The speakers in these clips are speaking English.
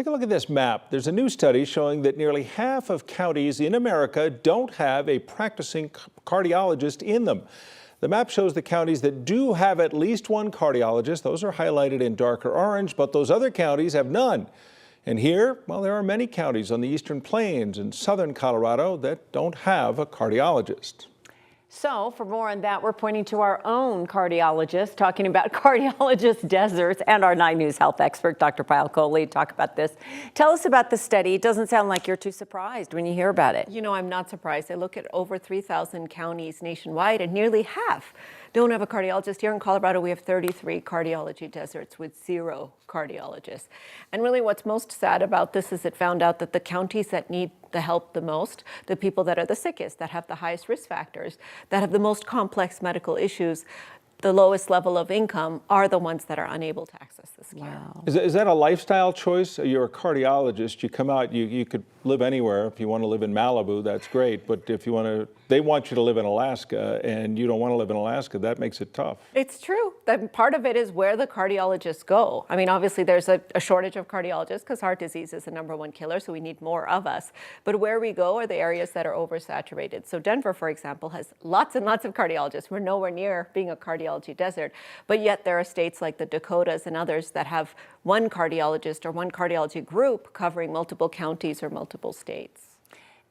Take a look at this map. There's a new study showing that nearly half of counties in America don't have a practicing cardiologist in them. The map shows the counties that do have at least one cardiologist. Those are highlighted in darker orange, but those other counties have none. And here, well, there are many counties on the Eastern Plains and southern Colorado that don't have a cardiologist. So for more on that, we're pointing to our own cardiologist, talking about cardiologist deserts, and our 9 News health expert, Dr. Pyle Coley, to talk about this. Tell us about the study. It doesn't sound like you're too surprised when you hear about it. You know, I'm not surprised. I look at over 3,000 counties nationwide, and nearly half don't have a cardiologist. Here in Colorado, we have 33 cardiology deserts with 0 cardiologists. And really what's most sad about this is it found out that the counties that need the help the most, the people that are the sickest, that have the highest risk factors, that have the most complex medical issues, the lowest level of income, are the ones that are unable to access this care. Wow. Is that a lifestyle choice? You're a cardiologist, you come out, you could live anywhere. If you want to live in Malibu, that's great. But if you want to, they want you to live in Alaska and you don't want to live in Alaska, that makes it tough. It's true. That part of it is where the cardiologists go. I mean, obviously there's a shortage of cardiologists because heart disease is the #1 killer, so we need more of us. But where we go are the areas that are oversaturated. So Denver, for example, has lots and lots of cardiologists. We're nowhere near being a cardiology desert, but yet there are states like the Dakotas and others that have one cardiologist or one cardiology group covering multiple counties or multiple states.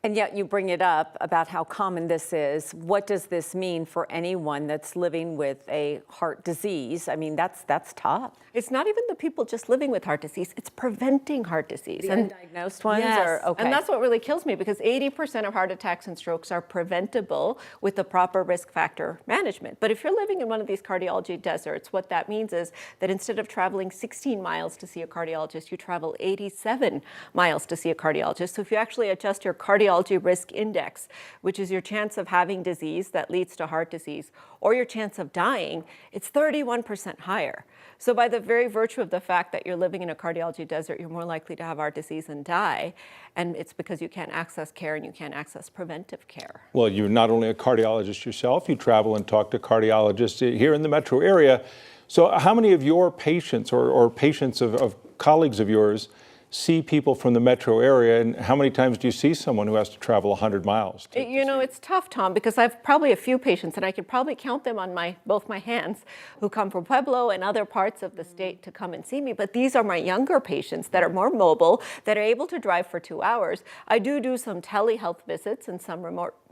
And yet you bring it up about how common this is. What does this mean for anyone that's living with a heart disease? I mean, that's tough. It's not even the people just living with heart disease, it's preventing heart disease. The undiagnosed ones? Yes, Or, okay. and that's what really kills me, because 80% of heart attacks and strokes are preventable with the proper risk factor management. But if you're living in one of these cardiology deserts, what that means is that instead of traveling 16 miles to see a cardiologist, you travel 87 miles to see a cardiologist. So if you actually adjust your cardiology risk index, which is your chance of having disease that leads to heart disease, or your chance of dying, it's 31% higher. So by the very virtue of the fact that you're living in a cardiology desert, you're more likely to have heart disease and die. And it's because you can't access care and you can't access preventive care. Well, you're not only a cardiologist yourself, you travel and talk to cardiologists here in the metro area. So how many of your patients or patients of colleagues of yours see people from the metro area, and how many times do you see someone who has to travel 100 miles? You know, it's tough, Tom, because I've probably a few patients, and I could probably count them on both my hands, who come from Pueblo and other parts of the state to come and see me. But these are my younger patients that are more mobile, that are able to drive for 2 hours. I do some telehealth visits in some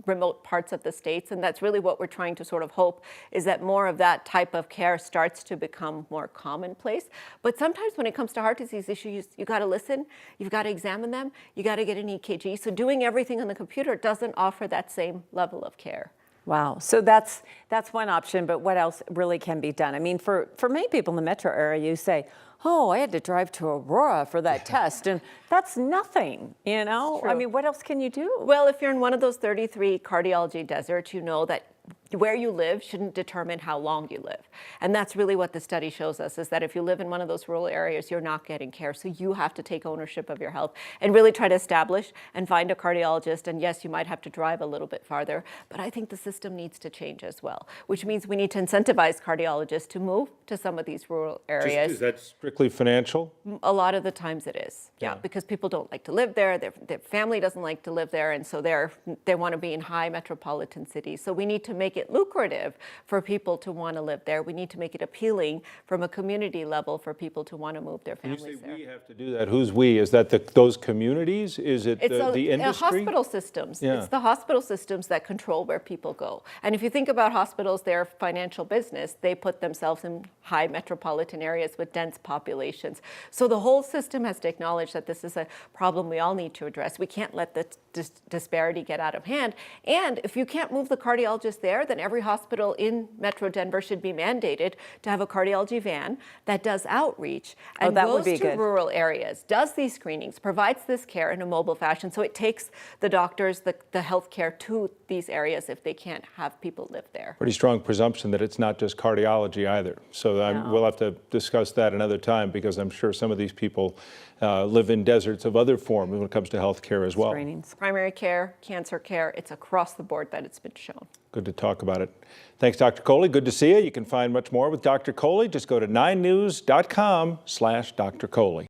remote parts of the states, and that's really what we're trying to sort of hope, is that more of that type of care starts to become more commonplace. But sometimes when it comes to heart disease issues, you got to listen. You've got to examine them. You got to get an EKG. So doing everything on the computer doesn't offer that same level of care. Wow. So that's one option, but what else really can be done? I mean, for many people in the metro area, you say, oh, I had to drive to Aurora for that test, and that's nothing, you know? True. I mean, what else can you do? Well, if you're in one of those 33 cardiology deserts, you know that where you live shouldn't determine how long you live. And that's really what the study shows us, is that if you live in one of those rural areas, you're not getting care. So you have to take ownership of your health and really try to establish and find a cardiologist. And yes, you might have to drive a little bit farther, but I think the system needs to change as well, which means we need to incentivize cardiologists to move to some of these rural areas. Is that strictly financial? A lot of the times it is, yeah, because people don't like to live there, their family doesn't like to live there, and so they want to be in high metropolitan cities. So we need to make it lucrative for people to want to live there. We need to make it appealing from a community level for people to want to move their families there. When you say we have to do that, who's we? Is that those communities? Is it the industry? Hospital systems. Yeah. It's the hospital systems that control where people go. And if you think about hospitals, they're financial business. They put themselves in high metropolitan areas with dense populations. So the whole system has to acknowledge that this is a problem we all need to address. We can't let the disparity get out of hand. And if you can't move the cardiologist there, then every hospital in Metro Denver should be mandated to have a cardiology van that does outreach and goes to rural areas, does these screenings, provides this care in a mobile fashion. So it takes the doctors, the health care to these areas if they can't have people live there. Pretty strong presumption that it's not just cardiology either. So we'll have to discuss that another time, because I'm sure some of these people live in deserts of other forms when it comes to health care as well. Screenings. Primary care, cancer care, it's across the board that it's been shown. Good to talk about it. Thanks, Dr. Coley. Good to see you. You can find much more with Dr. Coley. Just go to 9news.com/Dr. Coley.